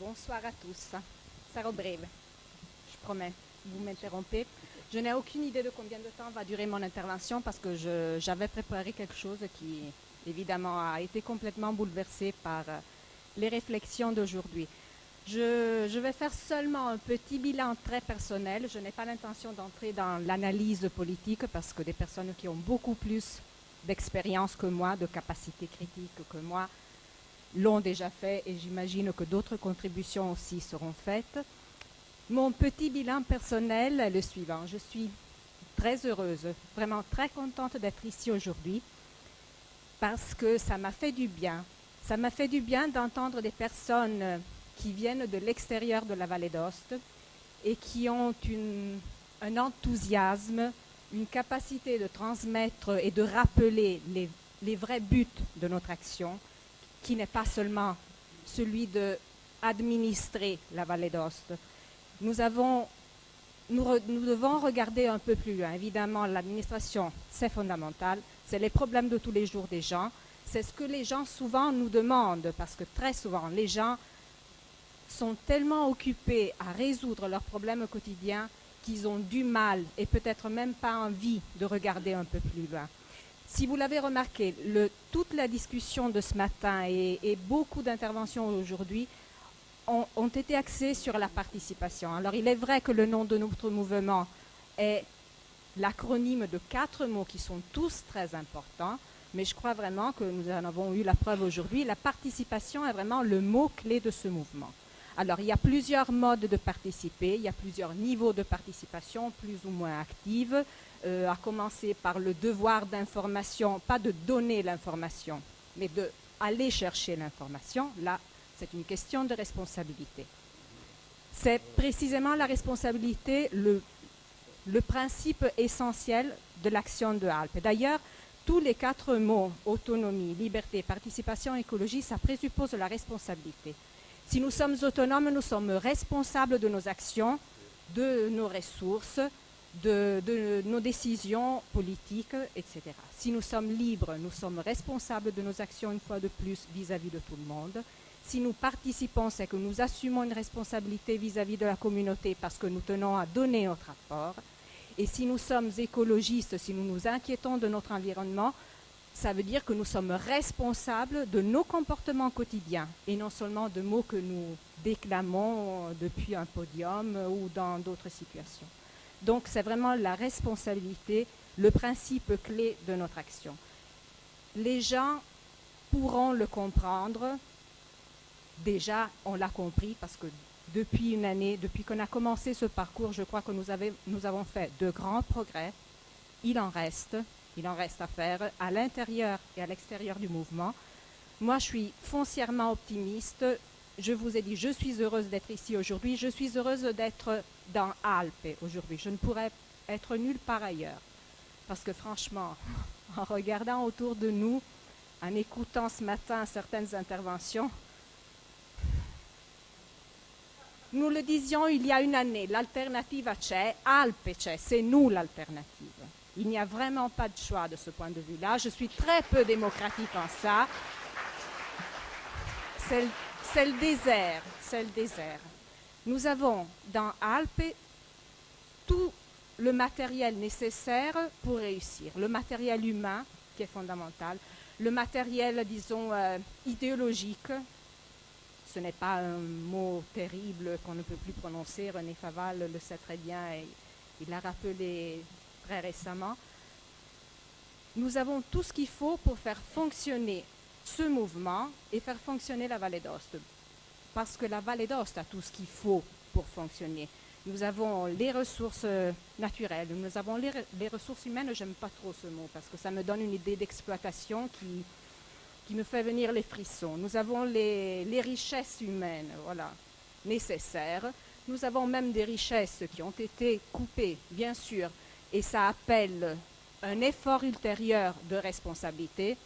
Bonsoir à tous. Sarah brève, je promets, vous m'interrompez. Je n'ai aucune idée de combien de temps va durer mon intervention parce que j'avais préparé quelque chose qui, évidemment, a été complètement bouleversé par les réflexions d'aujourd'hui. Je vais faire seulement un petit bilan très personnel. Je n'ai pas l'intention d'entrer dans l'analyse politique parce que des personnes qui ont beaucoup plus d'expérience que moi, de capacité critique que moi, l'ont déjà fait et j'imagine que d'autres contributions aussi seront faites. Mon petit bilan personnel est le suivant. Je suis très heureuse, vraiment très contente d'être ici aujourd'hui parce que ça m'a fait du bien. Ça m'a fait du bien d'entendre des personnes qui viennent de l'extérieur de la vallée d'Aoste et qui ont un enthousiasme, une capacité de transmettre et de rappeler les vrais buts de notre action, qui n'est pas seulement celui d'administrer la vallée d'Aoste. Nous devons regarder un peu plus loin. Évidemment, l'administration, c'est fondamental. C'est les problèmes de tous les jours des gens. C'est ce que les gens souvent nous demandent, parce que très souvent, les gens sont tellement occupés à résoudre leurs problèmes quotidiens qu'ils ont du mal et peut-être même pas envie de regarder un peu plus loin. Si vous l'avez remarqué, toute la discussion de ce matin et beaucoup d'interventions aujourd'hui ont été axées sur la participation. Alors il est vrai que le nom de notre mouvement est l'acronyme de 4 mots qui sont tous très importants, mais je crois vraiment que nous en avons eu la preuve aujourd'hui. La participation est vraiment le mot-clé de ce mouvement. Alors, il y a plusieurs modes de participer, il y a plusieurs niveaux de participation, plus ou moins actives, à commencer par le devoir d'information, pas de donner l'information, mais d'aller chercher l'information. Là, c'est une question de responsabilité. C'est précisément la responsabilité, le principe essentiel de l'action de Alpes. D'ailleurs, tous les 4 mots, autonomie, liberté, participation, écologie, ça présuppose la responsabilité. Si nous sommes autonomes, nous sommes responsables de nos actions, de nos ressources, de nos décisions politiques, etc. Si nous sommes libres, nous sommes responsables de nos actions une fois de plus vis-à-vis de tout le monde. Si nous participons, c'est que nous assumons une responsabilité vis-à-vis de la communauté parce que nous tenons à donner notre apport. Et si nous sommes écologistes, si nous nous inquiétons de notre environnement, ça veut dire que nous sommes responsables de nos comportements quotidiens et non seulement de mots que nous déclamons depuis un podium ou dans d'autres situations. Donc c'est vraiment la responsabilité, le principe clé de notre action. Les gens pourront le comprendre. Déjà, on l'a compris parce que depuis une année, depuis qu'on a commencé ce parcours, je crois que nous avons fait de grands progrès. Il en reste à faire à l'intérieur et à l'extérieur du mouvement. Moi, je suis foncièrement optimiste. Je vous ai dit, je suis heureuse d'être ici aujourd'hui. Je suis heureuse d'être dans Alpes aujourd'hui. Je ne pourrais être nulle part ailleurs. Parce que franchement, en regardant autour de nous, en écoutant ce matin certaines interventions, nous le disions il y a une année, l'alternative c'è, Alpes c'è, c'est nous l'alternative. Il n'y a vraiment pas de choix de ce point de vue-là. Je suis très peu démocratique en ça. C'est le désert, c'est le désert. Nous avons dans Alpes tout le matériel nécessaire pour réussir. Le matériel humain, qui est fondamental. Le matériel, disons, idéologique. Ce n'est pas un mot terrible qu'on ne peut plus prononcer. René Faval le sait très bien et il l'a rappelé très récemment. Nous avons tout ce qu'il faut pour faire fonctionner ce mouvement et faire fonctionner la vallée d'Aoste. Parce que la vallée d'Aoste a tout ce qu'il faut pour fonctionner. Nous avons les ressources naturelles, nous avons les ressources humaines. J'aime pas trop ce mot parce que ça me donne une idée d'exploitation qui me fait venir les frissons. Nous avons les richesses humaines, voilà, nécessaires. Nous avons même des richesses qui ont été coupées, bien sûr, et ça appelle un effort ultérieur de responsabilité,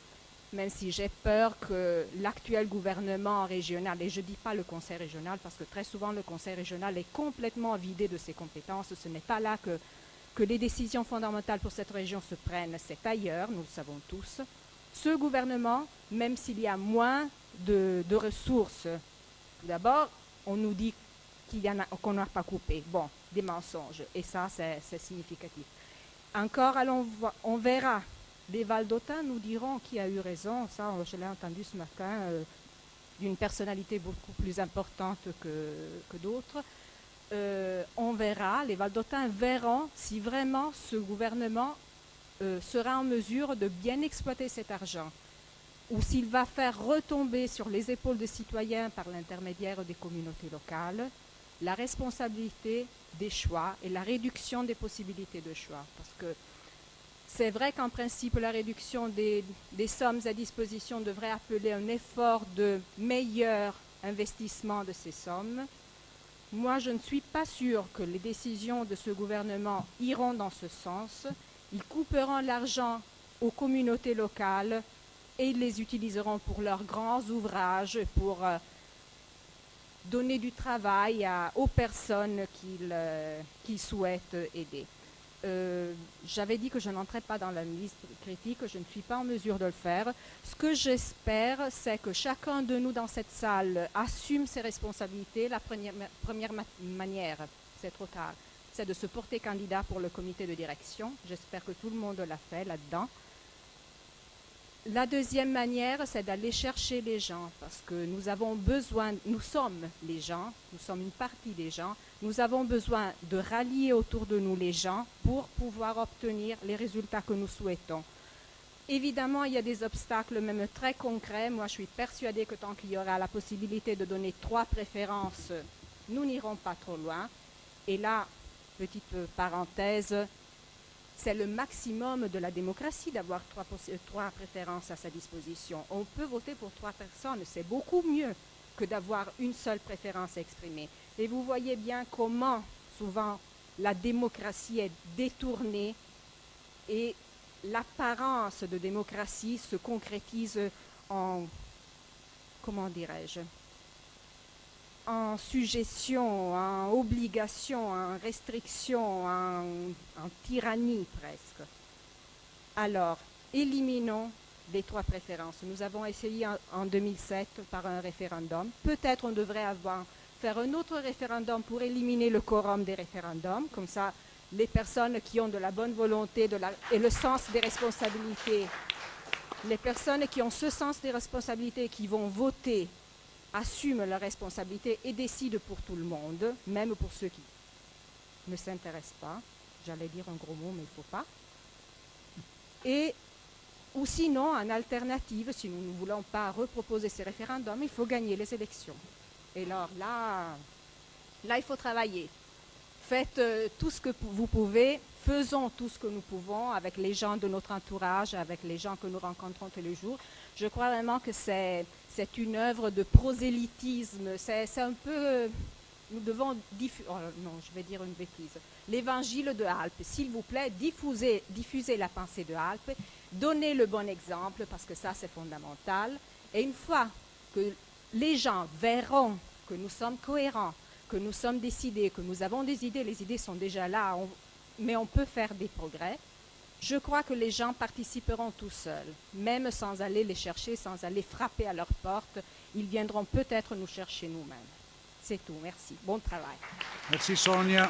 même si j'ai peur que l'actuel gouvernement régional, et je ne dis pas le conseil régional, parce que très souvent le conseil régional est complètement vidé de ses compétences, ce n'est pas là que les décisions fondamentales pour cette région se prennent, c'est ailleurs, nous le savons tous. Ce gouvernement, même s'il y a moins de ressources, tout d'abord, on nous dit qu'on n'a pas coupé. Bon, des mensonges. Et ça, c'est significatif. Encore, on verra. Les Valdôtains nous diront qui a eu raison. Ça, je l'ai entendu ce matin d'une personnalité beaucoup plus importante que d'autres. On verra, les Valdôtains verront si vraiment ce gouvernement sera en mesure de bien exploiter cet argent, ou s'il va faire retomber sur les épaules des citoyens par l'intermédiaire des communautés locales la responsabilité des choix et la réduction des possibilités de choix. Parce que c'est vrai qu'en principe, la réduction des sommes à disposition devrait appeler un effort de meilleur investissement de ces sommes. Moi, je ne suis pas sûre que les décisions de ce gouvernement iront dans ce sens. Ils couperont l'argent aux communautés locales et ils les utiliseront pour leurs grands ouvrages, pour donner du travail aux personnes qu'ils souhaitent aider. J'avais dit que je n'entrais pas dans la liste critique, je ne suis pas en mesure de le faire. Ce que j'espère, c'est que chacun de nous dans cette salle assume ses responsabilités. La première manière, c'est trop tard, c'est de se porter candidat pour le comité de direction. J'espère que tout le monde l'a fait là-dedans. La deuxième manière, c'est d'aller chercher les gens, parce que nous avons besoin, nous sommes les gens, nous sommes une partie des gens, nous avons besoin de rallier autour de nous les gens pour pouvoir obtenir les résultats que nous souhaitons. Évidemment, il y a des obstacles même très concrets. Moi, je suis persuadée que tant qu'il y aura la possibilité de donner 3 préférences, nous n'irons pas trop loin. Et là, petite parenthèse, c'est le maximum de la démocratie d'avoir 3 préférences à sa disposition. On peut voter pour 3 personnes, c'est beaucoup mieux que d'avoir une seule préférence exprimée. Et vous voyez bien comment souvent la démocratie est détournée et l'apparence de démocratie se concrétise en, comment dirais-je, en suggestion, en obligation, en restriction, en tyrannie presque. Alors, éliminons les 3 préférences. Nous avons essayé en 2007 par un référendum. Peut-être on devrait faire un autre référendum pour éliminer le quorum des référendums. Comme ça, les personnes qui ont de la bonne volonté et le sens des responsabilités, les personnes qui ont ce sens des responsabilités, qui vont voter, assument leurs responsabilités et décident pour tout le monde, même pour ceux qui ne s'intéressent pas. J'allais dire un gros mot, mais il ne faut pas. Ou sinon, en alternative, si nous ne voulons pas reproposer ces référendums, il faut gagner les élections. Et alors là, il faut travailler. Faites tout ce que vous pouvez, faisons tout ce que nous pouvons avec les gens de notre entourage, avec les gens que nous rencontrons tous les jours. Je crois vraiment que c'est une œuvre de prosélytisme. C'est un peu... Nous devons diffuser... Oh non, je vais dire une bêtise. L'évangile de Alpes, s'il vous plaît, diffusez la pensée de Alpes, donnez le bon exemple, parce que ça, c'est fondamental. Et une fois que les gens verront que nous sommes cohérents, que nous sommes décidés, que nous avons des idées, les idées sont déjà là, mais on peut faire des progrès, je crois que les gens participeront tout seuls, même sans aller les chercher, sans aller frapper à leur porte. Ils viendront peut-être nous chercher nous-mêmes. C'est tout, merci. Bon travail. Merci Sonia.